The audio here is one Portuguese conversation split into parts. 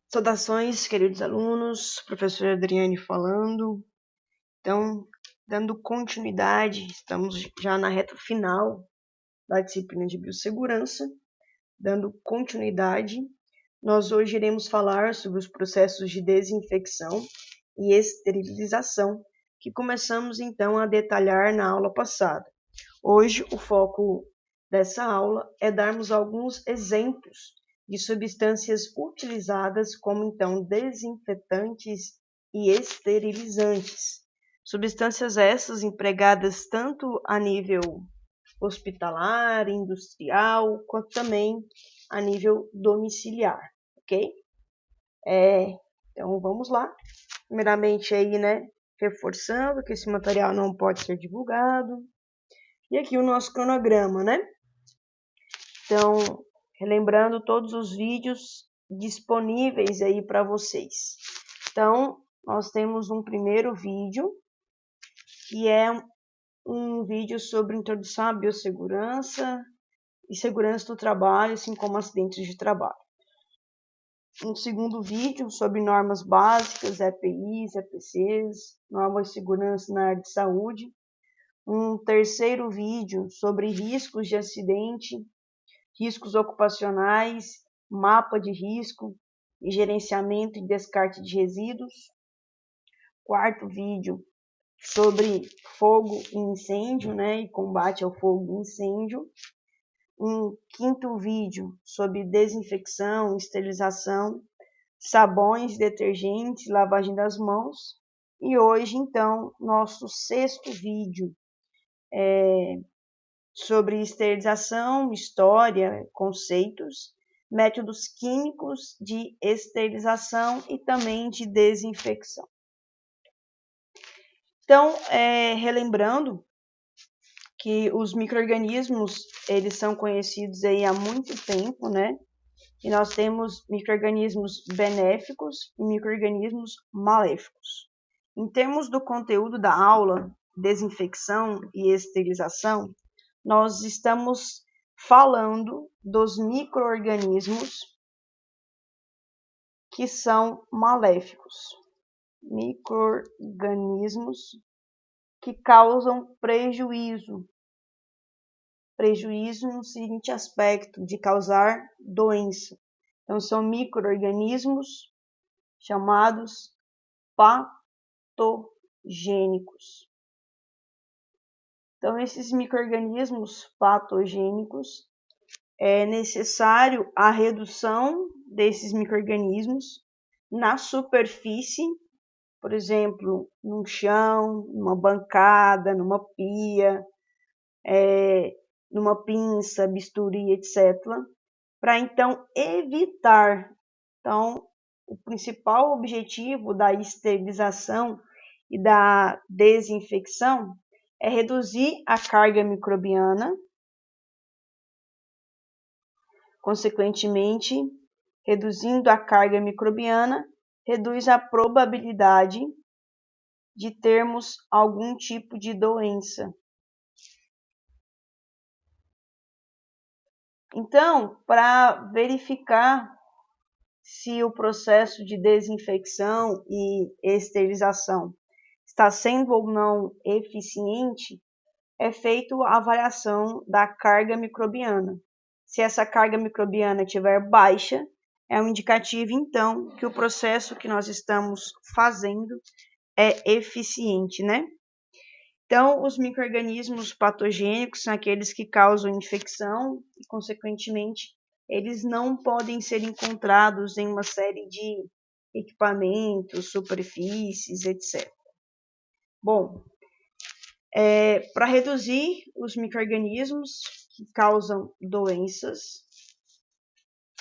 Saudações, queridos alunos, professora Adriane falando. Então, dando continuidade, estamos já na reta final da disciplina de biossegurança. Dando continuidade, nós hoje iremos falar sobre os processos de desinfecção e esterilização, que começamos então a detalhar na aula passada. Hoje, o foco dessa aula é darmos alguns exemplos de substâncias utilizadas como então desinfetantes e esterilizantes. Substâncias essas empregadas tanto a nível hospitalar, industrial, quanto também a nível domiciliar, ok? Então vamos lá. Primeiramente aí, reforçando que esse material não pode ser divulgado. E aqui o nosso cronograma, Então, relembrando todos os vídeos disponíveis aí para vocês. Então, nós temos um primeiro vídeo, que é um vídeo sobre introdução à biossegurança e segurança do trabalho, assim como acidentes de trabalho. Um segundo vídeo sobre normas básicas, EPIs, EPCs, normas de segurança na área de saúde. Um terceiro vídeo sobre riscos de acidente, riscos ocupacionais, mapa de risco e gerenciamento e descarte de resíduos. Quarto vídeo sobre fogo e incêndio, e combate ao fogo e incêndio. Um quinto vídeo sobre desinfecção, esterilização, sabões, detergentes, lavagem das mãos. E hoje, então, nosso sexto vídeo sobre esterilização, história, conceitos, métodos químicos de esterilização e também de desinfecção. Então, relembrando que os micro-organismos, eles são conhecidos aí há muito tempo, E nós temos micro-organismos benéficos e micro-organismos maléficos. Em termos do conteúdo da aula, desinfecção e esterilização, nós estamos falando dos micro-organismos que são maléficos. Micro-organismos que causam prejuízo. Prejuízo no seguinte aspecto, de causar doença. Então, são micro-organismos chamados patogênicos. Então, esses micro-organismos patogênicos, é necessário a redução desses micro-organismos na superfície, por exemplo, num chão, numa bancada, numa pia, numa pinça, bisturi, etc., para então evitar. Então, o principal objetivo da esterilização e da desinfecção é reduzir a carga microbiana, consequentemente, reduzindo a carga microbiana, reduz a probabilidade de termos algum tipo de doença. Então, para verificar se o processo de desinfecção e esterilização está sendo ou não eficiente, é feito a avaliação da carga microbiana. Se essa carga microbiana estiver baixa, é um indicativo, então, que o processo que nós estamos fazendo é eficiente, Então, os micro-organismos patogênicos são aqueles que causam infecção e, consequentemente, eles não podem ser encontrados em uma série de equipamentos, superfícies, etc. Bom, para reduzir os micro-organismos que causam doenças,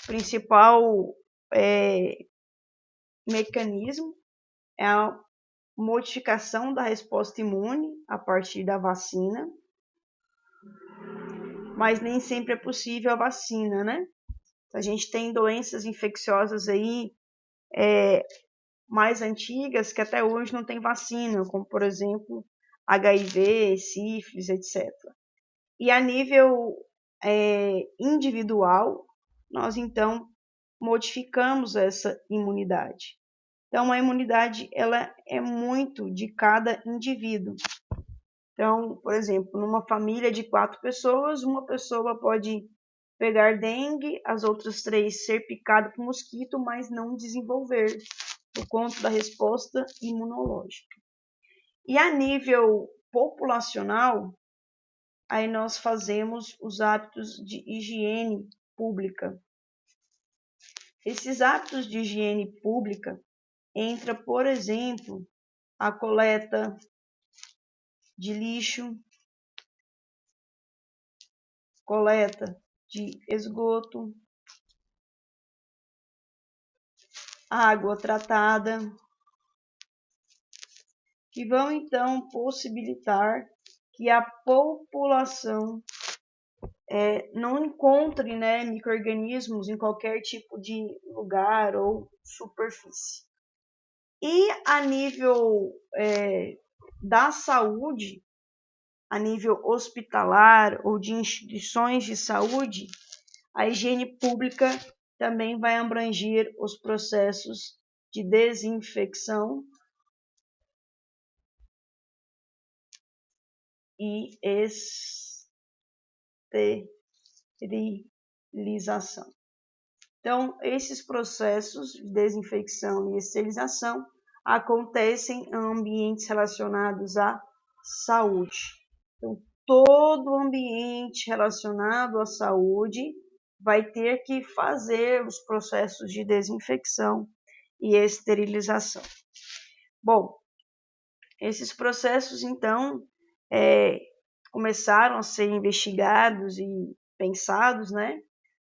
o principal mecanismo é a modificação da resposta imune a partir da vacina, mas nem sempre é possível a vacina, A gente tem doenças infecciosas aí mais antigas que até hoje não tem vacina, como, por exemplo, HIV, sífilis, etc. E a nível individual, nós, então, modificamos essa imunidade. Então, a imunidade ela é muito de cada indivíduo. Então, por exemplo, numa família de 4 pessoas, uma pessoa pode pegar dengue, as outras 3 ser picado por mosquito, mas não desenvolver por conta da resposta imunológica. E a nível populacional, aí nós fazemos os hábitos de higiene pública. Esses hábitos de higiene pública entra, por exemplo, a coleta de lixo, coleta de esgoto, água tratada, que vão então possibilitar que a população não encontre, né, micro-organismos em qualquer tipo de lugar ou superfície. E a nível da saúde, a nível hospitalar ou de instituições de saúde, a higiene pública também vai abranger os processos de desinfecção e esterilização. Então, esses processos de desinfecção e esterilização acontecem em ambientes relacionados à saúde. Então, todo ambiente relacionado à saúde vai ter que fazer os processos de desinfecção e esterilização. Bom, esses processos, então, começaram a ser investigados e pensados, né?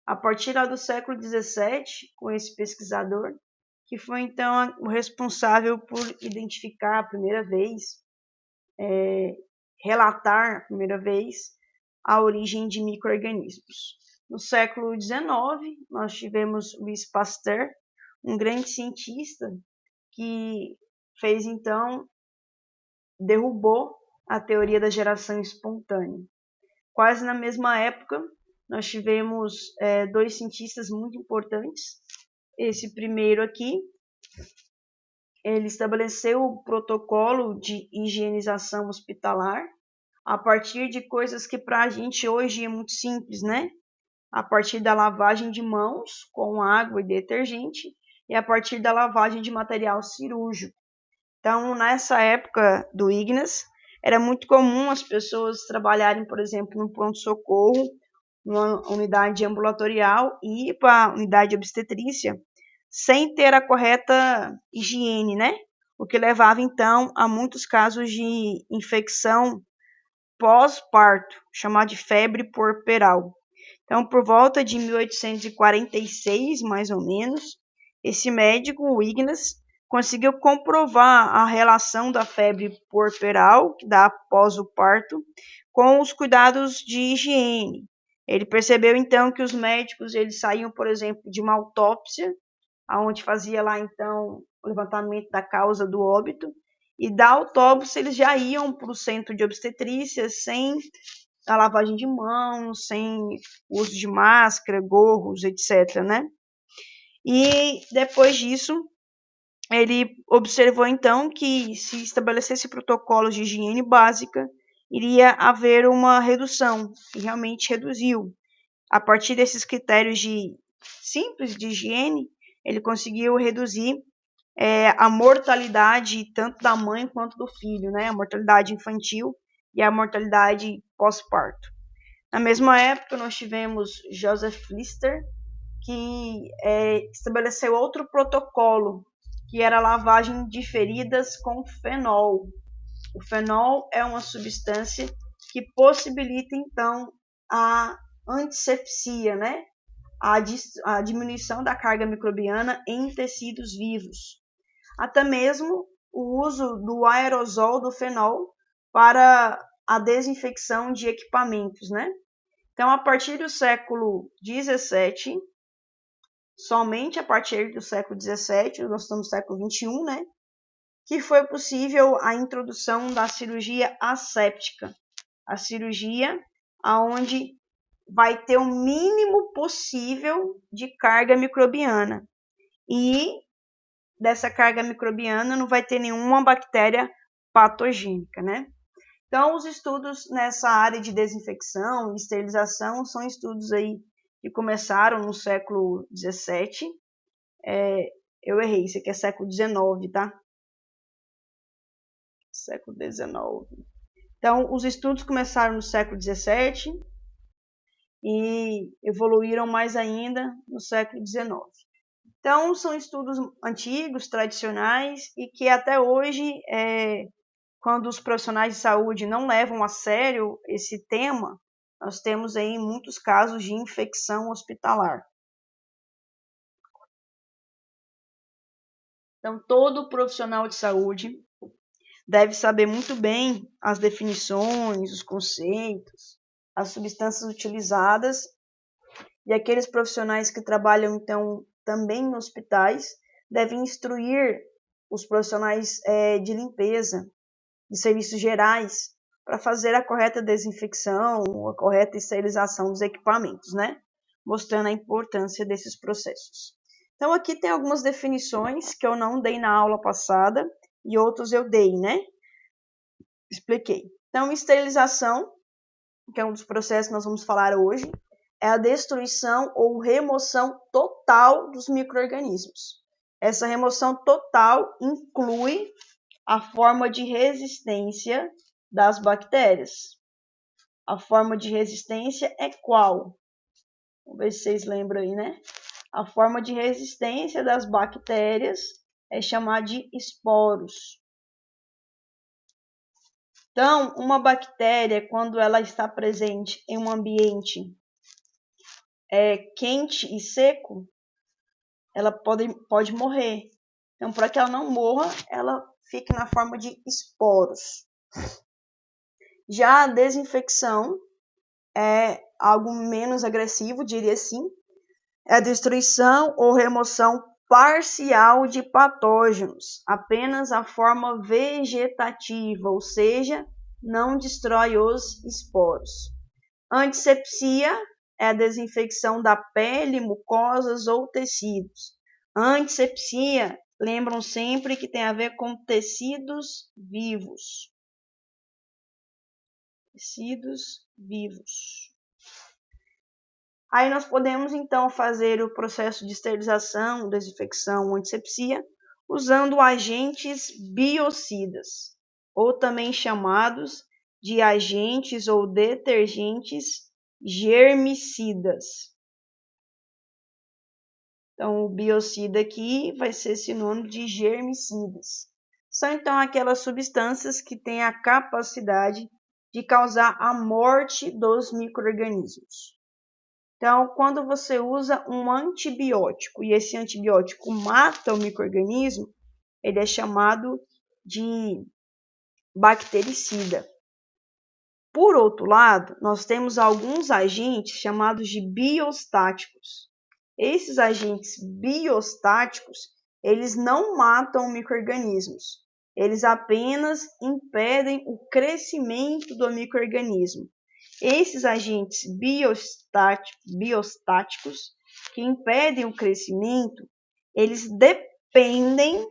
A partir lá do século XVII, com esse pesquisador, que foi então o responsável por identificar a primeira vez, relatar a primeira vez a origem de micro-organismos. No século XIX, nós tivemos Louis Pasteur, um grande cientista que fez então, derrubou a teoria da geração espontânea. Quase na mesma época, nós tivemos 2 cientistas muito importantes. Esse primeiro aqui, ele estabeleceu o protocolo de higienização hospitalar a partir de coisas que para a gente hoje é muito simples, né? A partir da lavagem de mãos com água e detergente e a partir da lavagem de material cirúrgico. Então, nessa época do Ignas, era muito comum as pessoas trabalharem, por exemplo, no pronto-socorro, numa unidade ambulatorial e ir para a unidade obstetrícia sem ter a correta higiene, né? O que levava, então, a muitos casos de infecção pós-parto, chamada de febre puerperal. Então, por volta de 1846, mais ou menos, esse médico, o Ignas, conseguiu comprovar a relação da febre puerperal, que dá após o parto, com os cuidados de higiene. Ele percebeu, então, que os médicos eles saíam, por exemplo, de uma autópsia, onde fazia lá, então, o levantamento da causa do óbito, e da autópsia eles já iam para o centro de obstetrícia sem a lavagem de mãos, sem uso de máscara, gorros, etc., né? E depois disso, ele observou então que se estabelecesse protocolos de higiene básica, iria haver uma redução, e realmente reduziu. A partir desses critérios simples de higiene, ele conseguiu reduzir a mortalidade tanto da mãe quanto do filho, né? A mortalidade infantil e a mortalidade pós-parto. Na mesma época, nós tivemos Joseph Lister, que estabeleceu outro protocolo, que era a lavagem de feridas com fenol. O fenol é uma substância que possibilita, então, a antisepsia, né? A diminuição da carga microbiana em tecidos vivos. Até mesmo o uso do aerosol do fenol para a desinfecção de equipamentos, né? Então, a partir do século XVII, somente a partir do século XVII, nós estamos no século XXI, né? Que foi possível a introdução da cirurgia asséptica, a cirurgia onde vai ter o mínimo possível de carga microbiana. E dessa carga microbiana não vai ter nenhuma bactéria patogênica, né? Então, os estudos nessa área de desinfecção e esterilização são estudos aí que começaram no século XVII. Eu errei, isso aqui é século XIX, tá? Século XIX. Então, os estudos começaram no século XVII e evoluíram mais ainda no século XIX. Então, são estudos antigos, tradicionais, e que até hoje, quando os profissionais de saúde não levam a sério esse tema, nós temos aí muitos casos de infecção hospitalar. Então, todo profissional de saúde deve saber muito bem as definições, os conceitos, as substâncias utilizadas, e aqueles profissionais que trabalham, então, também em hospitais, devem instruir os profissionais de limpeza, de serviços gerais, para fazer a correta desinfecção, a correta esterilização dos equipamentos, né? Mostrando a importância desses processos. Então, aqui tem algumas definições que eu não dei na aula passada e outros eu dei, né? Expliquei. Então, esterilização, que é um dos processos que nós vamos falar hoje, é a destruição ou remoção total dos micro-organismos. Essa remoção total inclui a forma de resistência das bactérias. A forma de resistência é qual? Vamos ver se vocês lembram aí, né? A forma de resistência das bactérias é chamada de esporos. Então, uma bactéria, quando ela está presente em um ambiente quente e seco, ela pode morrer. Então, para que ela não morra, ela fica na forma de esporos. Já a desinfecção é algo menos agressivo, diria assim. É a destruição ou remoção parcial de patógenos, apenas a forma vegetativa, ou seja, não destrói os esporos. Antisepsia é a desinfecção da pele, mucosas ou tecidos. Antisepsia, lembram sempre que tem a ver com tecidos vivos. Tecidos vivos. Aí nós podemos então fazer o processo de esterilização, desinfecção, antisepsia, usando agentes biocidas, ou também chamados de agentes ou detergentes germicidas. Então, o biocida aqui vai ser sinônimo de germicidas. São então aquelas substâncias que têm a capacidade de causar a morte dos micro-organismos. Então, quando você usa um antibiótico e esse antibiótico mata o micro-organismo, ele é chamado de bactericida. Por outro lado, nós temos alguns agentes chamados de biostáticos. Esses agentes biostáticos, eles não matam micro-organismos, eles apenas impedem o crescimento do micro-organismo. Esses agentes biostáticos que impedem o crescimento, eles dependem,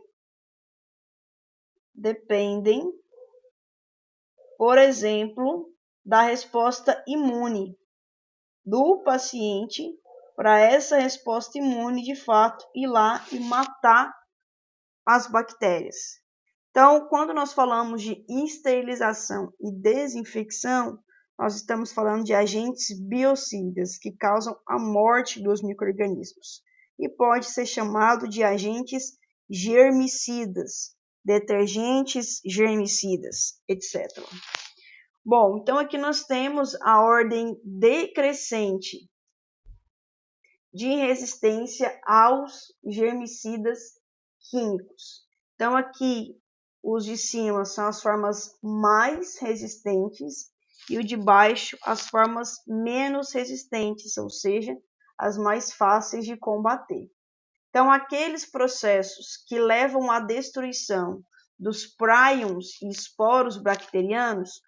por exemplo, da resposta imune do paciente para essa resposta imune, de fato, ir lá e matar as bactérias. Então, quando nós falamos de esterilização e desinfecção, nós estamos falando de agentes biocidas que causam a morte dos micro-organismos e pode ser chamado de agentes germicidas, detergentes germicidas, etc. Bom, então aqui nós temos a ordem decrescente de resistência aos germicidas químicos. Então, aqui, os de cima são as formas mais resistentes e o de baixo as formas menos resistentes, ou seja, as mais fáceis de combater. Então, aqueles processos que levam à destruição dos prions e esporos bacterianos,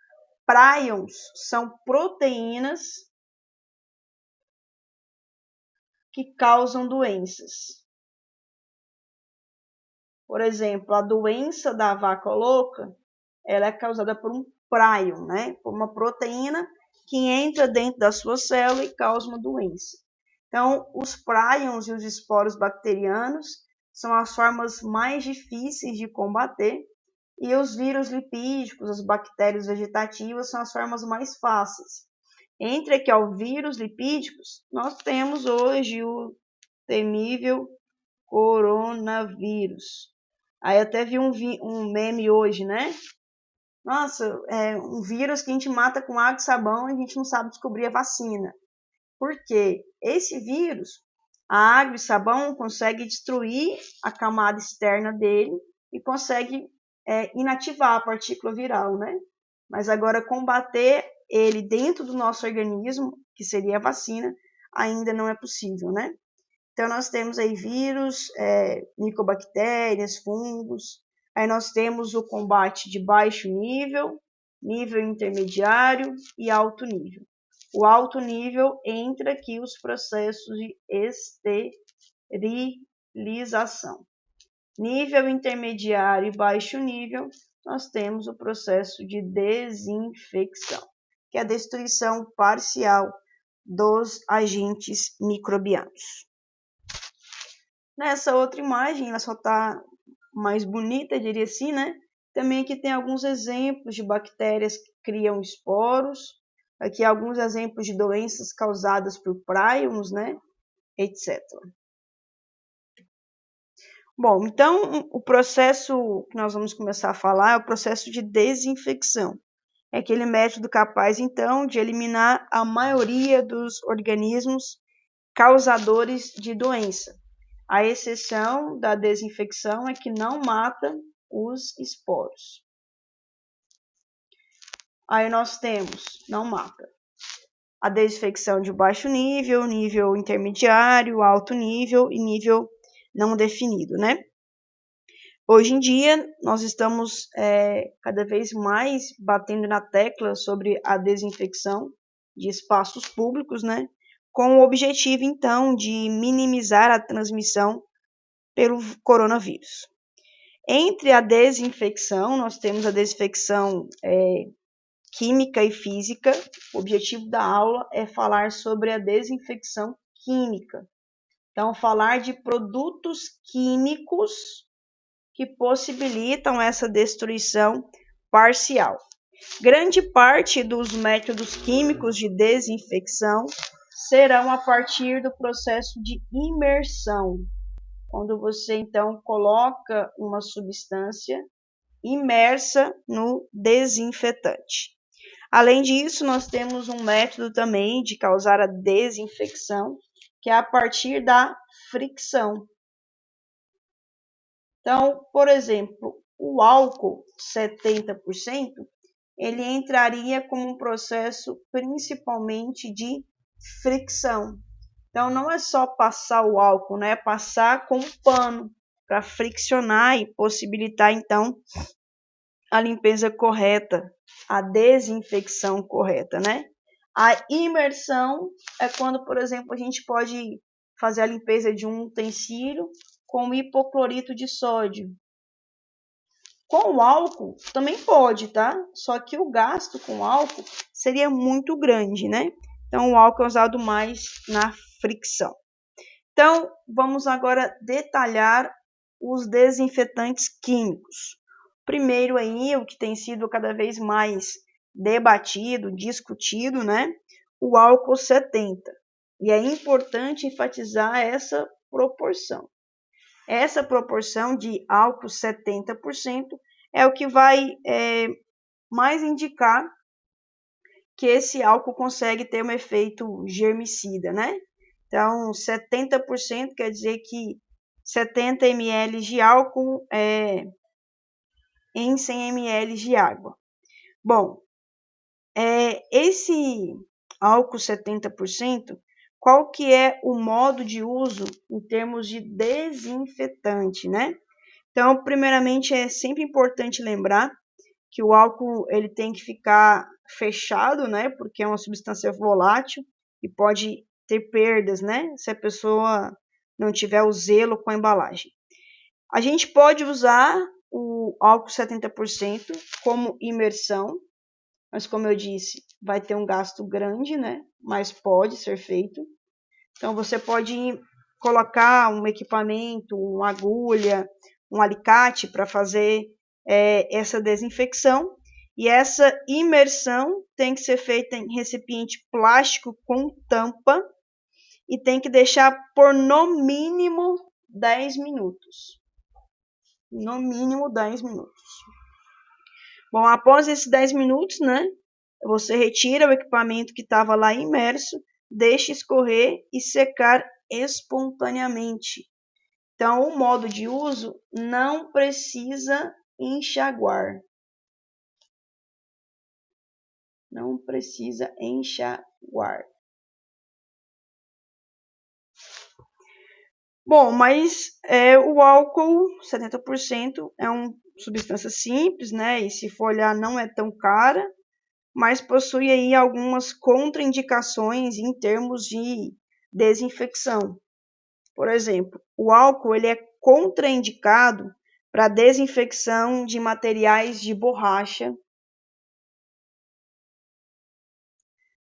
prions são proteínas que causam doenças. Por exemplo, a doença da vaca louca, ela é causada por um prion, né? Por uma proteína que entra dentro da sua célula e causa uma doença. Então, os prions e os esporos bacterianos são as formas mais difíceis de combater, e os vírus lipídicos, as bactérias vegetativas, são as formas mais fáceis. Entre aqui, ó, vírus lipídicos, nós temos hoje o temível coronavírus. Aí até vi um meme hoje, né? Nossa, é um vírus que a gente mata com água e sabão e a gente não sabe descobrir a vacina. Por quê? Esse vírus, a água e sabão consegue destruir a camada externa dele e consegue inativar a partícula viral, né? Mas agora combater ele dentro do nosso organismo, que seria a vacina, ainda não é possível, né? Então nós temos aí vírus, micobactérias, fungos. Aí nós temos o combate de baixo nível, nível intermediário e alto nível. O alto nível entra aqui os processos de esterilização. Nível intermediário e baixo nível, nós temos o processo de desinfecção, que é a destruição parcial dos agentes microbianos. Nessa outra imagem, ela só está mais bonita, diria assim, né? Também aqui tem alguns exemplos de bactérias que criam esporos, aqui alguns exemplos de doenças causadas por prions, né? Etc. Bom, então o processo que nós vamos começar a falar é o processo de desinfecção. É aquele método capaz, então, de eliminar a maioria dos organismos causadores de doença. A exceção da desinfecção é que não mata os esporos. Aí nós temos, não mata, a desinfecção de baixo nível, nível intermediário, alto nível e nível não definido, né? Hoje em dia, nós estamos cada vez mais batendo na tecla sobre a desinfecção de espaços públicos, né? Com o objetivo, então, de minimizar a transmissão pelo coronavírus. Entre a desinfecção, nós temos a desinfecção química e física. O objetivo da aula é falar sobre a desinfecção química. Então, falar de produtos químicos que possibilitam essa destruição parcial. Grande parte dos métodos químicos de desinfecção serão a partir do processo de imersão, quando você então coloca uma substância imersa no desinfetante. Além disso, nós temos um método também de causar a desinfecção, que é a partir da fricção. Então, por exemplo, o álcool 70%, ele entraria como um processo principalmente de fricção. Então, não é só passar o álcool, né? É passar com um pano para friccionar e possibilitar, então, a limpeza correta, a desinfecção correta, né? A imersão é quando, por exemplo, a gente pode fazer a limpeza de um utensílio com hipoclorito de sódio. Com o álcool também pode, tá? Só que o gasto com álcool seria muito grande, né? Então, o álcool é usado mais na fricção. Então, vamos agora detalhar os desinfetantes químicos. Primeiro aí, o que tem sido cada vez mais debatido, discutido, né? O álcool 70. E é importante enfatizar essa proporção. Essa proporção de álcool 70% é o que vai mais indicar que esse álcool consegue ter um efeito germicida, né? Então, 70% quer dizer que 70 ml de álcool em 100 ml de água. Bom, esse álcool 70%, qual que é o modo de uso em termos de desinfetante, né? Então, primeiramente, é sempre importante lembrar que o álcool ele tem que ficar fechado, né? Porque é uma substância volátil e pode ter perdas, né? Se a pessoa não tiver o zelo com a embalagem. A gente pode usar o álcool 70% como imersão, mas como eu disse, vai ter um gasto grande, né? Mas pode ser feito. Então, você pode colocar um equipamento, uma agulha, um alicate para fazer essa desinfecção. E essa imersão tem que ser feita em recipiente plástico com tampa e tem que deixar por no mínimo 10 minutos. No mínimo 10 minutos. Bom, após esses 10 minutos, né, você retira o equipamento que estava lá imerso, deixa escorrer e secar espontaneamente. Então, o modo de uso não precisa enxaguar. Não precisa enxaguar. Bom, mas o álcool 70% é uma substância simples, né? E se for olhar, não é tão cara, mas possui aí algumas contraindicações em termos de desinfecção. Por exemplo, o álcool ele é contraindicado para desinfecção de materiais de borracha,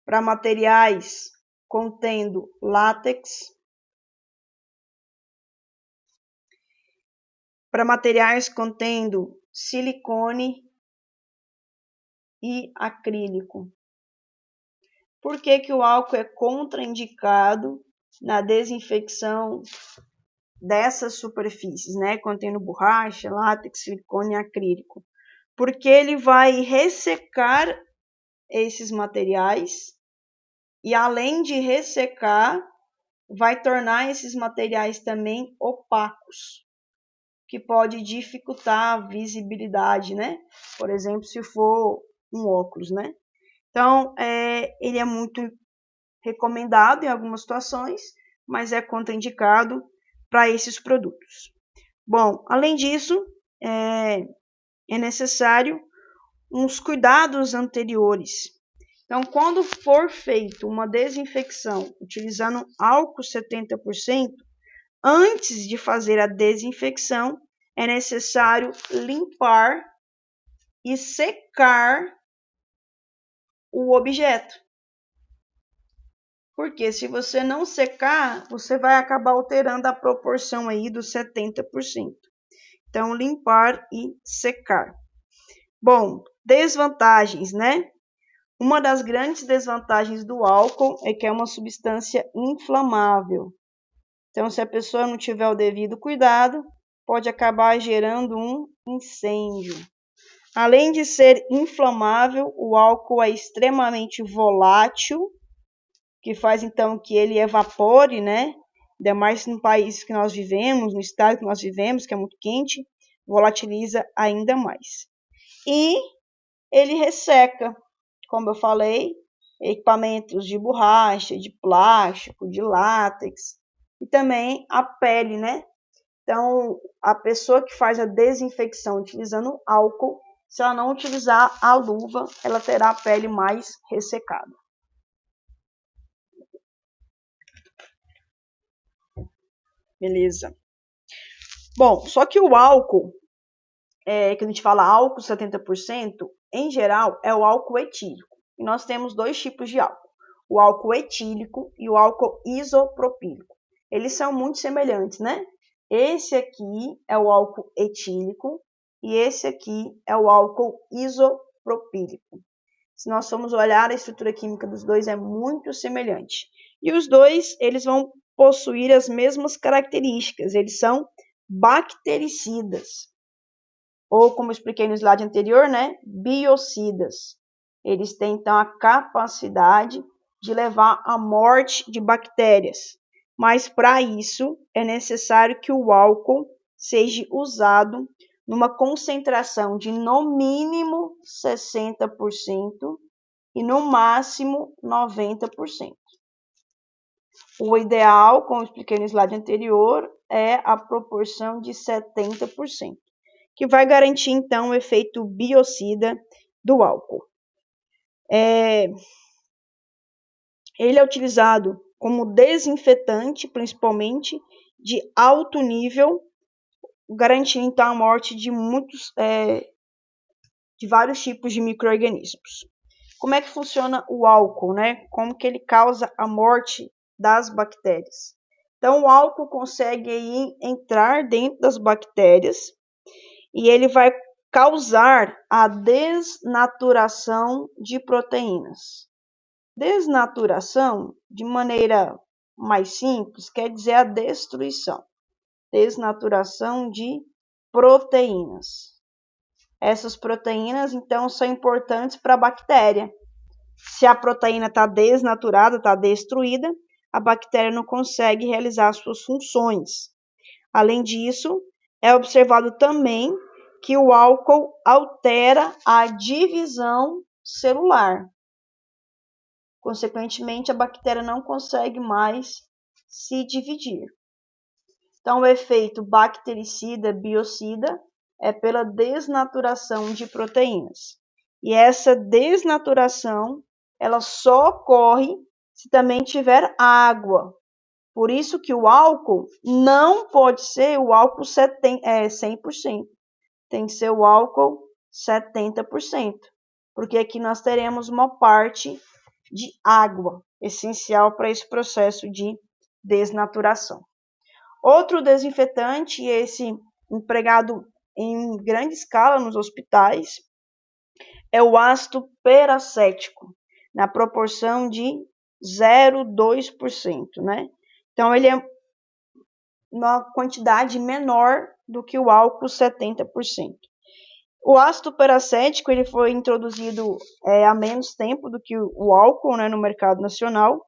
para materiais contendo látex, para materiais contendo silicone e acrílico. Por que que o álcool é contraindicado na desinfecção dessas superfícies, né, contendo borracha, látex, silicone e acrílico? Porque ele vai ressecar esses materiais e, além de ressecar, vai tornar esses materiais também opacos, que pode dificultar a visibilidade, né? Por exemplo, se for um óculos, né? Então, ele é muito recomendado em algumas situações, mas é contraindicado para esses produtos. Bom, além disso, é necessário uns cuidados anteriores. Então, quando for feita uma desinfecção utilizando álcool 70%, antes de fazer a desinfecção, é necessário limpar e secar o objeto. Porque se você não secar, você vai acabar alterando a proporção aí dos 70%. Então, limpar e secar. Bom, desvantagens, né? Uma das grandes desvantagens do álcool é que é uma substância inflamável. Então, se a pessoa não tiver o devido cuidado, pode acabar gerando um incêndio. Além de ser inflamável, o álcool é extremamente volátil, que faz então que ele evapore, né? Ainda mais no país que nós vivemos, no estado que nós vivemos, que é muito quente, volatiliza ainda mais. E ele resseca, como eu falei, equipamentos de borracha, de plástico, de látex e também a pele, né? Então, a pessoa que faz a desinfecção utilizando álcool, se ela não utilizar a luva, ela terá a pele mais ressecada. Beleza. Bom, só que o álcool, que a gente fala álcool 70%, em geral, é o álcool etílico. E nós temos dois tipos de álcool, o álcool etílico e o álcool isopropílico. Eles são muito semelhantes, né? Esse aqui é o álcool etílico e esse aqui é o álcool isopropílico. Se nós formos olhar, a estrutura química dos dois é muito semelhante. E os dois, eles vão possuir as mesmas características. Eles são bactericidas. Ou, como eu expliquei no slide anterior, né, biocidas. Eles têm, então, a capacidade de levar à morte de bactérias. Mas, para isso, é necessário que o álcool seja usado numa concentração de, no mínimo, 60% e, no máximo, 90%. O ideal, como eu expliquei no slide anterior, é a proporção de 70%. Que vai garantir, então, o efeito biocida do álcool. Ele é utilizado como desinfetante, principalmente, de alto nível, garantindo então a morte de de vários tipos de micro-organismos. Como é que funciona o álcool, né? Como que ele causa a morte das bactérias? Então, o álcool consegue aí entrar dentro das bactérias e ele vai causar a desnaturação de proteínas. Desnaturação, de maneira mais simples, quer dizer a destruição. Desnaturação de proteínas. Essas proteínas, então, são importantes para a bactéria. Se a proteína está desnaturada, está destruída, a bactéria não consegue realizar suas funções. Além disso, é observado também que o álcool altera a divisão celular. Consequentemente, a bactéria não consegue mais se dividir. Então, o efeito bactericida-biocida é pela desnaturação de proteínas. E essa desnaturação, ela só ocorre se também tiver água. Por isso que o álcool não pode ser o álcool 100%. Tem que ser o álcool 70%. Porque aqui nós teremos uma parte de água, essencial para esse processo de desnaturação. Outro desinfetante, esse empregado em grande escala nos hospitais, é o ácido peracético, na proporção de 0,2%, né? Então, ele é uma quantidade menor do que o álcool 70%. O ácido peracético ele foi introduzido há menos tempo do que o álcool, né, no mercado nacional,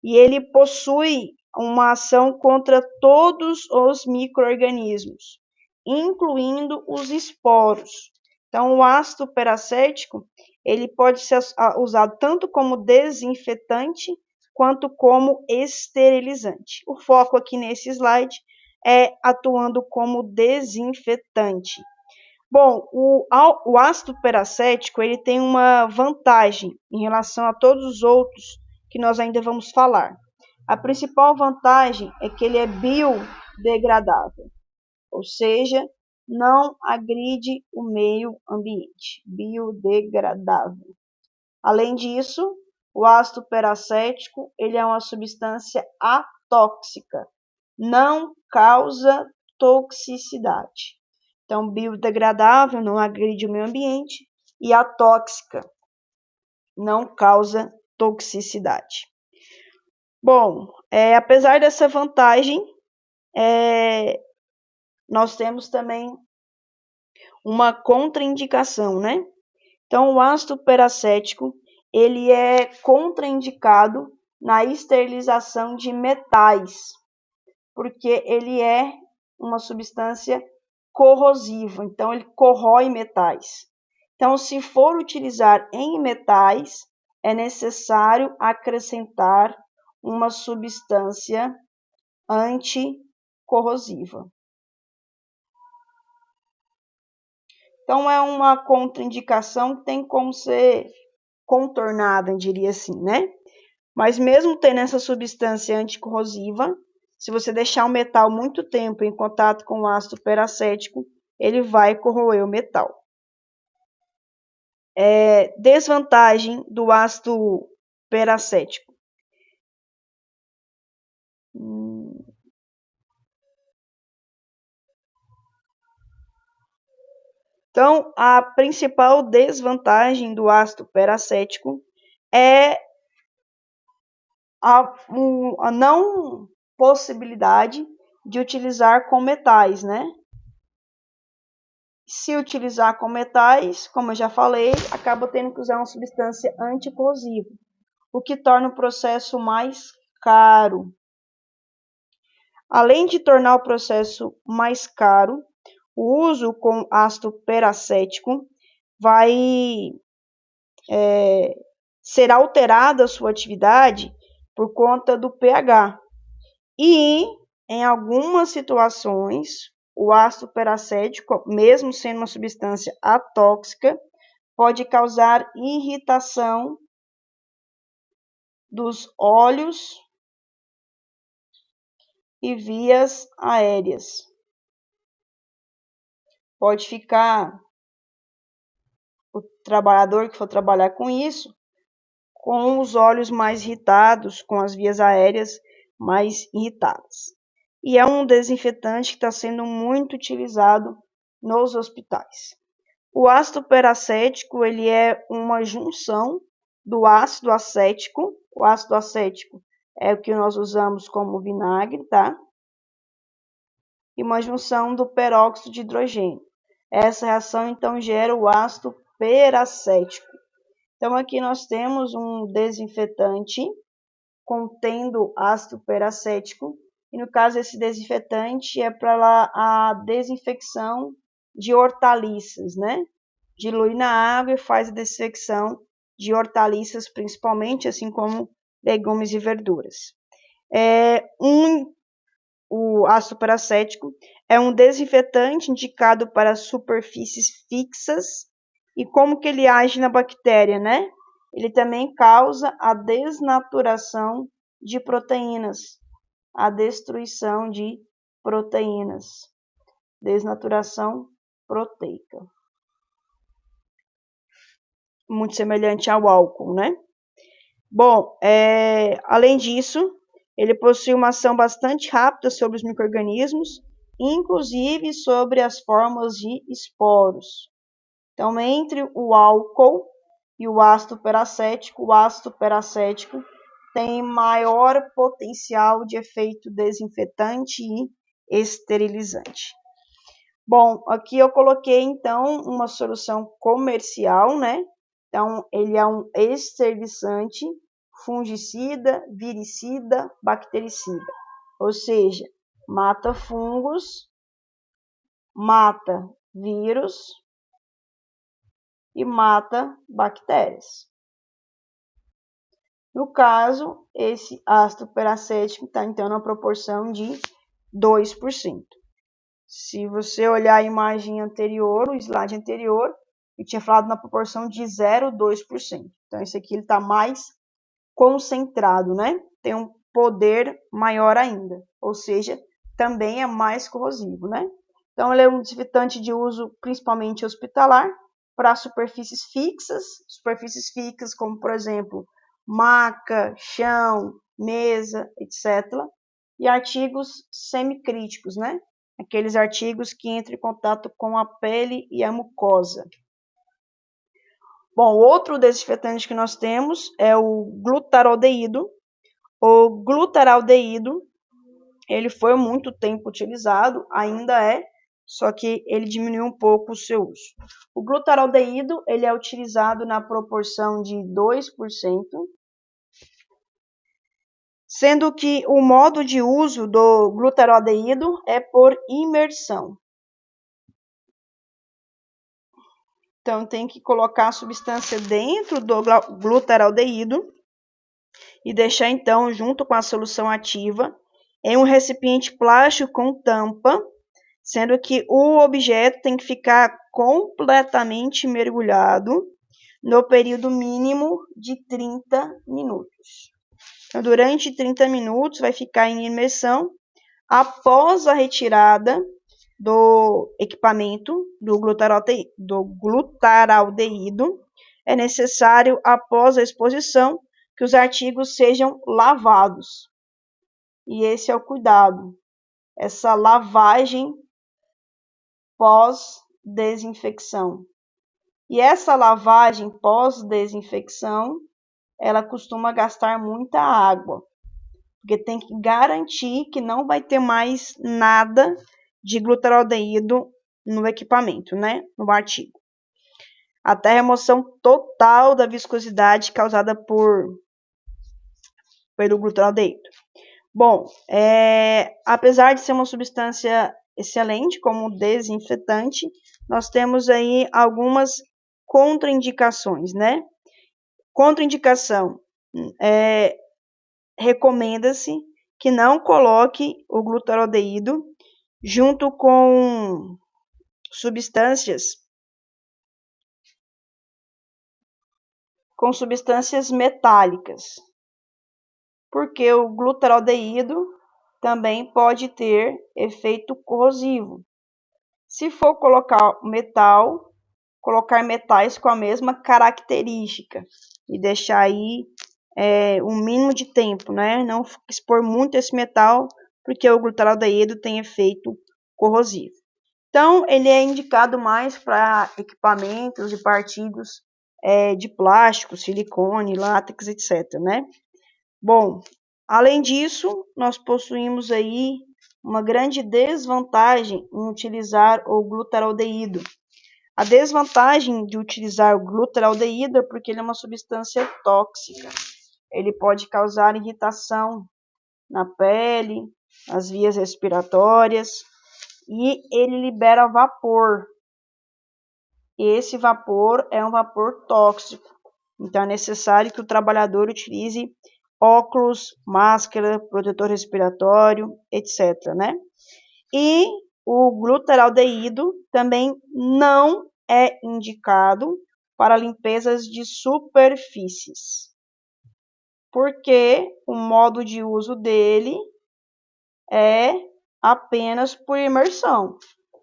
e ele possui uma ação contra todos os micro-organismos, incluindo os esporos. Então, o ácido peracético ele pode ser usado tanto como desinfetante quanto como esterilizante. O foco aqui nesse slide é atuando como desinfetante. Bom, o ácido peracético ele tem uma vantagem em relação a todos os outros que nós ainda vamos falar. A principal vantagem é que ele é biodegradável, ou seja, não agride o meio ambiente, biodegradável. Além disso, o ácido peracético ele é uma substância atóxica, não causa toxicidade. Então, biodegradável, não agride o meio ambiente, e atóxica, não causa toxicidade. Bom, apesar dessa vantagem, nós temos também uma contraindicação, né? Então, o ácido peracético, ele é contraindicado na esterilização de metais, porque ele é uma substância corrosiva, então ele corrói metais. Então, se for utilizar em metais, é necessário acrescentar uma substância anticorrosiva. Então, é uma contraindicação que tem como ser contornada, eu diria assim, né? Mas mesmo tendo essa substância anticorrosiva, se você deixar o metal muito tempo em contato com o ácido peracético, ele vai corroer o metal. Desvantagem do ácido peracético. Então, a principal desvantagem do ácido peracético é a não possibilidade de utilizar com metais, né? Se utilizar com metais, como eu já falei, acaba tendo que usar uma substância anticorrosiva, o que torna o processo mais caro. Além de tornar o processo mais caro, o uso com ácido peracético vai ser alterada a sua atividade por conta do pH. E, em algumas situações, o ácido peracético, mesmo sendo uma substância atóxica, pode causar irritação dos olhos e vias aéreas. Pode ficar o trabalhador que for trabalhar com isso, com os olhos mais irritados, com as vias aéreas mais irritadas. E é um desinfetante que está sendo muito utilizado nos hospitais. O ácido peracético, ele é uma junção do ácido acético. O ácido acético é o que nós usamos como vinagre, tá? E uma junção do peróxido de hidrogênio. Essa reação, então, gera o ácido peracético. Então, aqui nós temos um desinfetante contendo ácido peracético. E, no caso, esse desinfetante é para a desinfecção de hortaliças, né? Dilui na água e faz a desinfecção de hortaliças, principalmente, assim como legumes e verduras. O ácido peracético é um desinfetante indicado para superfícies fixas. E como que ele age na bactéria, né? Ele também causa a desnaturação de proteínas, a destruição de proteínas, desnaturação proteica. Muito semelhante ao álcool, né? Bom, além disso, ele possui uma ação bastante rápida sobre os micro-organismos, inclusive sobre as formas de esporos. Então, entre o álcool e o ácido peracético tem maior potencial de efeito desinfetante e esterilizante. Bom, aqui eu coloquei, então, uma solução comercial, né? Então, ele é um esterilizante, fungicida, viricida, bactericida. Ou seja, mata fungos, mata vírus e mata bactérias. No caso, esse ácido peracético está, então, na proporção de 2%. Se você olhar a imagem anterior, o slide anterior, eu tinha falado na proporção de 0,2%. Então, esse aqui está mais concentrado, né? Tem um poder maior ainda, ou seja, também é mais corrosivo, né? Então, ele é um desinfetante de uso principalmente hospitalar, para superfícies fixas como, por exemplo, maca, chão, mesa, etc. E artigos semicríticos, né? Aqueles artigos que entram em contato com a pele e a mucosa. Bom, outro desinfetante que nós temos é o glutaraldeído. O glutaraldeído, ele foi muito tempo utilizado, ainda é, só que ele diminuiu um pouco o seu uso. O glutaraldeído, ele é utilizado na proporção de 2%, sendo que o modo de uso do glutaraldeído é por imersão. Então, tem que colocar a substância dentro do glutaraldeído e deixar, então, junto com a solução ativa, em um recipiente plástico com tampa, sendo que o objeto tem que ficar completamente mergulhado no período mínimo de 30 minutos. Então, durante 30 minutos, vai ficar em imersão. Após a retirada do equipamento do glutaraldeído, é necessário, após a exposição, que os artigos sejam lavados. E esse é o cuidado, essa lavagem pós-desinfecção. E essa lavagem pós-desinfecção, ela costuma gastar muita água, porque tem que garantir que não vai ter mais nada de glutaraldeído no equipamento, né, no artigo. Até a remoção total da viscosidade causada pelo glutaraldeído. Bom, apesar de ser uma substância excelente como desinfetante, nós temos aí algumas contraindicações, né? Contraindicação, recomenda-se que não coloque o glutaraldeído junto com substâncias metálicas, porque o glutaraldeído também pode ter efeito corrosivo. Se for colocar metal, colocar metais com a mesma característica e deixar aí o mínimo de tempo, né? Não expor muito esse metal, porque o glutaraldeído tem efeito corrosivo. Então, ele é indicado mais para equipamentos e partidos de plástico, silicone, látex, etc, né? Bom, além disso, nós possuímos aí uma grande desvantagem em utilizar o glutaraldeído. A desvantagem de utilizar o glutaraldeído é porque ele é uma substância tóxica. Ele pode causar irritação na pele, nas vias respiratórias, e ele libera vapor. E esse vapor é um vapor tóxico. Então é necessário que o trabalhador utilize óculos, máscara, protetor respiratório, etc, né? E o glutaraldeído também não é indicado para limpezas de superfícies, porque o modo de uso dele é apenas por imersão.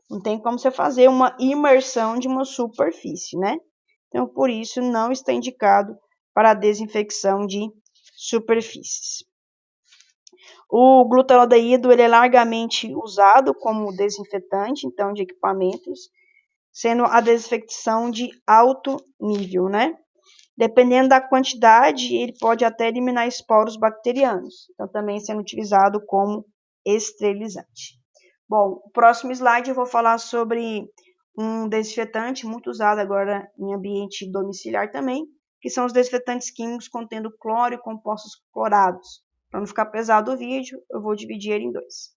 Não tem como você fazer uma imersão de uma superfície, né? Então, por isso, não está indicado para a desinfecção de superfícies. O glutaraldeído ele é largamente usado como desinfetante, então, de equipamentos, sendo a desinfecção de alto nível, né? Dependendo da quantidade, ele pode até eliminar esporos bacterianos, então também sendo utilizado como esterilizante. Bom, o próximo slide eu vou falar sobre um desinfetante muito usado agora em ambiente domiciliar também, que são os desinfetantes químicos contendo cloro e compostos clorados. Para não ficar pesado o vídeo, eu vou dividir ele em dois.